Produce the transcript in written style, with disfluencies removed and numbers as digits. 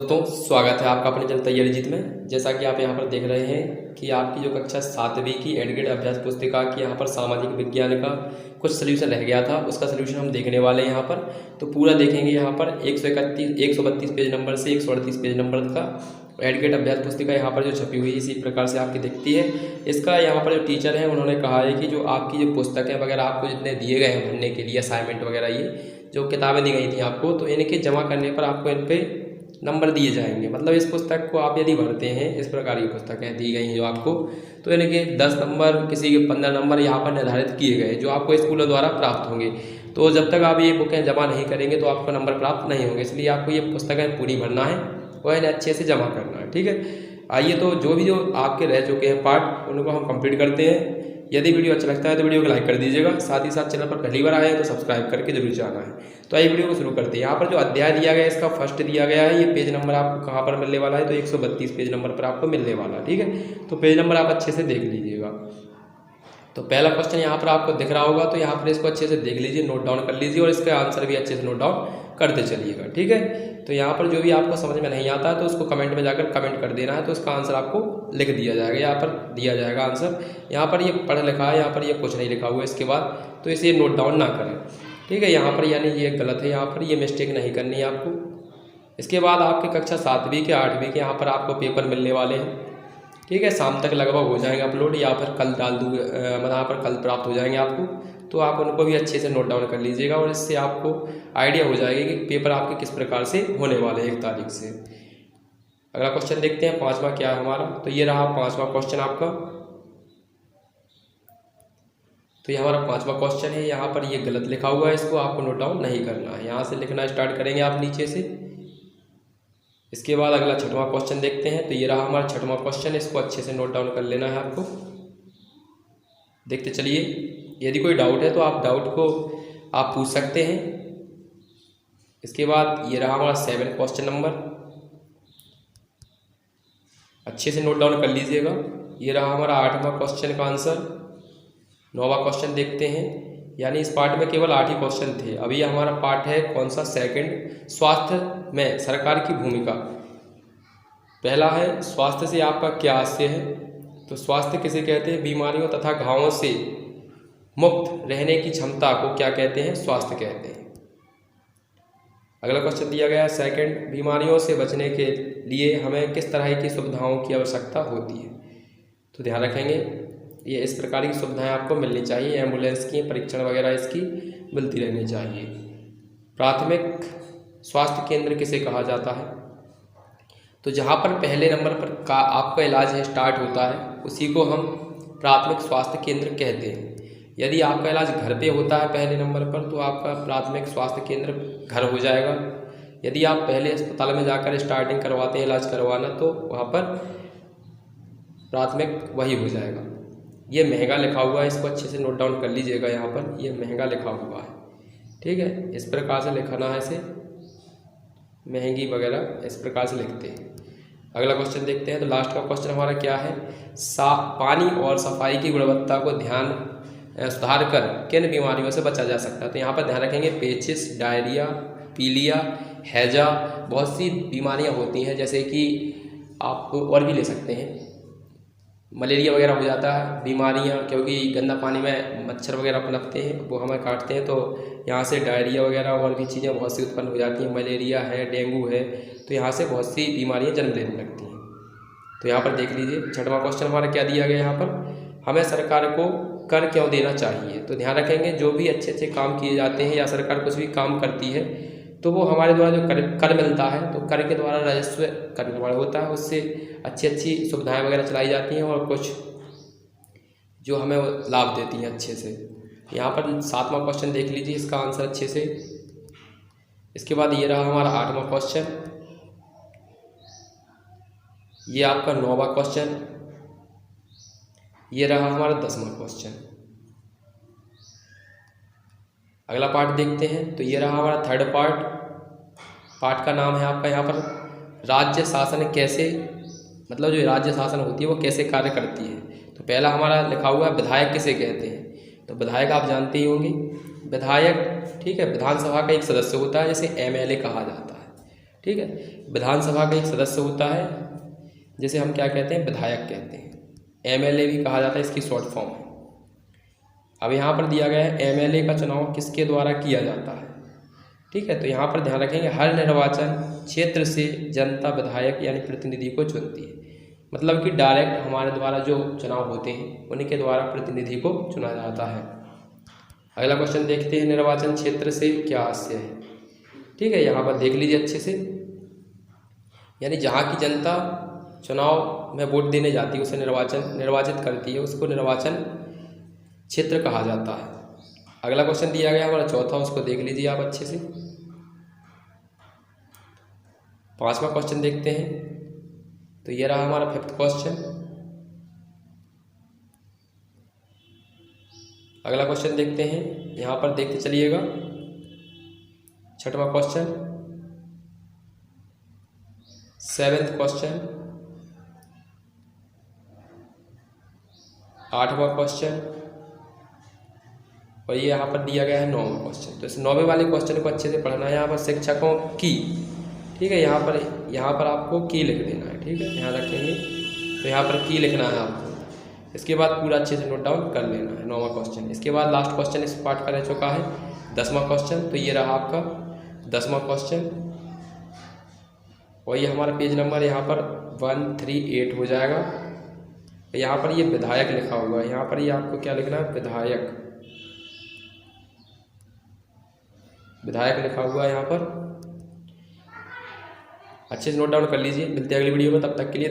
दोस्तों स्वागत है आपका अपने चैनल तैयारी जीत में। जैसा कि आप यहाँ पर देख रहे हैं कि आपकी जो कक्षा 7वीं की एडग्रेड अभ्यास पुस्तिका की यहाँ पर सामाजिक विज्ञान का कुछ सोल्यूशन रह गया था, उसका सोल्यूशन हम देखने वाले हैं यहाँ पर। तो पूरा देखेंगे यहाँ पर 132 पेज नंबर से 138 पेज नंबर का एडग्रेड अभ्यास पुस्तिका यहाँ पर जो छपी हुई है इसी प्रकार से आपकी दिखती है। इसका यहाँ पर जो टीचर है उन्होंने कहा है कि जो आपकी जो पुस्तकें वगैरह आपको जितने दिए गए हैं भरने के लिए असाइनमेंट वगैरह, ये जो किताबें दी गई थी आपको, तो इनके जमा करने पर आपको इन पर नंबर दिए जाएंगे। मतलब इस पुस्तक को आप यदि भरते हैं, इस प्रकार की पुस्तकें दी गई हैं जो आपको, तो इनके 10 नंबर, किसी के 15 नंबर यहाँ पर निर्धारित किए गए जो आपको स्कूलों द्वारा प्राप्त होंगे। तो जब तक आप ये बुकें जमा नहीं करेंगे तो आपको नंबर प्राप्त नहीं होंगे, इसलिए आपको ये पुस्तकें पूरी भरना है और इन्हें अच्छे से जमा करना है। ठीक है, आइए तो जो आपके रह चुके हैं पार्ट उनको हम कंप्लीट करते हैं। यदि वीडियो अच्छा लगता है तो वीडियो को लाइक कर दीजिएगा, साथ ही साथ चैनल पर पहली बार आए हैं तो सब्सक्राइब करके जरूर जाना है। तो आइए वीडियो को शुरू करते हैं। यहाँ पर जो अध्याय दिया गया है इसका फर्स्ट दिया गया है, ये पेज नंबर आपको कहाँ पर मिलने वाला है, तो 132 पेज नंबर पर आपको मिलने वाला है। ठीक है, तो पेज नंबर आप अच्छे से देख लीजिएगा। तो पहला क्वेश्चन यहाँ पर आपको दिख रहा होगा, तो यहाँ पर इसको अच्छे से देख लीजिए, नोट डाउन कर लीजिए और इसका आंसर भी अच्छे से नोट डाउन करते चलिएगा। ठीक है, तो यहाँ पर जो भी आपको समझ में नहीं आता है तो उसको कमेंट में जाकर कमेंट कर देना है, तो उसका आंसर आपको लिख दिया जाएगा, यहाँ पर दिया जाएगा आंसर। यहाँ पर ये पढ़ लिखा है, यहाँ पर ये कुछ नहीं लिखा हुआ है इसके बाद, तो इसे नोट डाउन ना करें। ठीक है, यहाँ पर यानी ये गलत है, यहाँ पर ये मिस्टेक नहीं करनी है आपको। इसके बाद आपकी कक्षा 7वीं के 8वीं के यहाँ पर आपको पेपर मिलने वाले हैं। ठीक है, शाम तक लगभग हो जाएंगे अपलोड, या फिर कल डाल दूँगा, मतलब यहाँ पर कल प्राप्त हो जाएंगे आपको। तो आप उनको भी अच्छे से नोट डाउन कर लीजिएगा और इससे आपको आइडिया हो जाएगा कि पेपर आपके किस प्रकार से होने वाले हैं 1 तारीख से। अगला क्वेश्चन देखते हैं, 5वां क्या है हमारा। तो ये रहा 5वां क्वेश्चन आपका। तो ये हमारा 5वां क्वेश्चन है, यहाँ पर ये गलत लिखा हुआ है, इसको आपको नोट डाउन नहीं करना है। यहाँ से लिखना स्टार्ट करेंगे आप नीचे से। इसके बाद अगला 6वां क्वेश्चन देखते हैं। तो ये रहा हमारा 6वां क्वेश्चन, इसको अच्छे से नोट डाउन कर लेना है आपको। देखते चलिए, यदि कोई डाउट है तो आप डाउट को आप पूछ सकते हैं। इसके बाद ये रहा हमारा 7 क्वेश्चन नंबर, अच्छे से नोट डाउन कर लीजिएगा। ये रहा हमारा 8वां क्वेश्चन का आंसर। 9वां क्वेश्चन देखते हैं, यानी इस पार्ट में केवल 8 ही क्वेश्चन थे। अभी हमारा पार्ट है कौन सा, सेकंड, स्वास्थ्य में सरकार की भूमिका। पहला है स्वास्थ्य से आपका क्या आशय है। तो स्वास्थ्य किसे कहते हैं, बीमारियों तथा घावों से मुक्त रहने की क्षमता को क्या कहते हैं, स्वास्थ्य कहते हैं। अगला क्वेश्चन दिया गया है सेकंड, बीमारियों से बचने के लिए हमें किस तरह की सुविधाओं की आवश्यकता होती है। तो ध्यान रखेंगे ये इस प्रकार की सुविधाएं आपको मिलनी चाहिए, एम्बुलेंस की, परीक्षण वगैरह इसकी मिलती रहनी चाहिए। प्राथमिक स्वास्थ्य केंद्र किसे कहा जाता है। तो जहाँ पर पहले नंबर पर का आपका इलाज स्टार्ट होता है उसी को हम प्राथमिक स्वास्थ्य केंद्र कहते हैं। यदि आपका इलाज घर पे होता है पहले नंबर पर तो आपका प्राथमिक स्वास्थ्य केंद्र घर हो जाएगा। यदि आप पहले अस्पताल में जाकर स्टार्टिंग करवाते हैं इलाज करवाना तो वहाँ पर प्राथमिक वही हो जाएगा। ये महंगा लिखा हुआ है, इसको अच्छे से नोट डाउन कर लीजिएगा। यहाँ पर ये महंगा लिखा हुआ है, ठीक है, इस प्रकार से लिखना है इसे, महंगी वगैरह इस प्रकार से लिखते हैं। अगला क्वेश्चन देखते हैं। तो लास्ट का क्वेश्चन हमारा क्या है, पानी और सफाई की गुणवत्ता को सुधार कर किन बीमारियों से बचा जा सकता है। तो यहाँ पर ध्यान रखेंगे पेचिस, डायरिया, पीलिया, हैजा, बहुत सी बीमारियाँ होती हैं, जैसे कि आप और भी ले सकते हैं, मलेरिया वगैरह हो जाता है बीमारियाँ, क्योंकि गंदा पानी में मच्छर वगैरह पनपते हैं, वो हमें काटते हैं, तो यहाँ से डायरिया वगैरह और भी चीज़ें बहुत सी उत्पन्न हो जाती हैं। मलेरिया है, डेंगू है, तो यहाँ से बहुत सी बीमारियाँ जन्म लेने लगती हैं। तो यहाँ पर देख लीजिए 6वां क्वेश्चन हमारा क्या दिया गया, यहाँ पर हमें सरकार को कर क्यों देना चाहिए। तो ध्यान रखेंगे जो भी अच्छे अच्छे काम किए जाते हैं या सरकार कुछ भी काम करती है तो वो हमारे द्वारा जो कर मिलता है, तो कर के द्वारा राजस्व करने वाला होता है, उससे अच्छी अच्छी सुविधाएं वगैरह चलाई जाती हैं और कुछ जो हमें लाभ देती हैं अच्छे से। यहाँ पर 7वां क्वेश्चन देख लीजिए, इसका आंसर अच्छे से। इसके बाद ये रहा हमारा 8वां क्वेश्चन, ये आपका 9वां क्वेश्चन, ये रहा हमारा 10वां क्वेश्चन। अगला पार्ट देखते हैं। तो ये रहा हमारा 3rd पार्ट का नाम है आपका यहाँ पर राज्य शासन कैसे, मतलब जो राज्य शासन होती है वो कैसे कार्य करती है। तो पहला हमारा लिखा हुआ है विधायक किसे कहते हैं। तो विधायक आप जानते ही होंगे, विधायक, ठीक है, विधानसभा का एक सदस्य होता है, जैसे MLA कहा जाता है। ठीक है। विधानसभा का एक सदस्य होता है, जैसे हम क्या कहते हैं, विधायक कहते हैं। एमएलए भी कहा जाता है, इसकी शॉर्ट फॉर्म है। अब यहाँ पर दिया गया है एमएलए का चुनाव किसके द्वारा किया जाता है, ठीक है। तो यहाँ पर ध्यान रखेंगे, हर निर्वाचन क्षेत्र से जनता विधायक यानी प्रतिनिधि को चुनती है। मतलब कि डायरेक्ट हमारे द्वारा जो चुनाव होते हैं उन्हीं के द्वारा प्रतिनिधि को चुना जाता है। अगला क्वेश्चन देखते हैं, निर्वाचन क्षेत्र से क्या आशय है, ठीक है। यहाँ पर देख लीजिए अच्छे से, यानी जहाँ की जनता चुनाव में वोट देने जाती है, उसे निर्वाचित करती है, उसको निर्वाचन क्षेत्र कहा जाता है। अगला क्वेश्चन दिया गया हमारा चौथा, उसको देख लीजिए आप अच्छे से। पांचवा क्वेश्चन देखते हैं, तो ये रहा हमारा फिफ्थ क्वेश्चन। अगला क्वेश्चन देखते हैं, यहाँ पर देखते चलिएगा। छठवां क्वेश्चन, सेवेंथ क्वेश्चन, आठवां क्वेश्चन, और ये यहाँ पर दिया गया है नौवां क्वेश्चन। तो इस नौवें वाले क्वेश्चन को अच्छे से पढ़ना है। यहाँ पर शिक्षकों की, ठीक है, यहाँ पर आपको की लिख देना है, ठीक है, ध्यान रखेंगे। तो यहाँ पर की लिखना है आपको, इसके बाद पूरा अच्छे से नोट डाउन कर लेना है, नौवां क्वेश्चन। इसके बाद लास्ट क्वेश्चन इस पार्ट का रह चुका है 10वां क्वेश्चन। तो ये रहा आपका 10वां क्वेश्चन, और ये हमारा पेज नंबर यहाँ पर 138 हो जाएगा। यहाँ पर ये विधायक लिखा हुआ है, यहाँ पर ये आपको क्या लिखना है, विधायक लिखा हुआ है यहाँ पर, अच्छे से नोट डाउन कर लीजिए। मिलते हैं अगली वीडियो में, तब तक के लिए।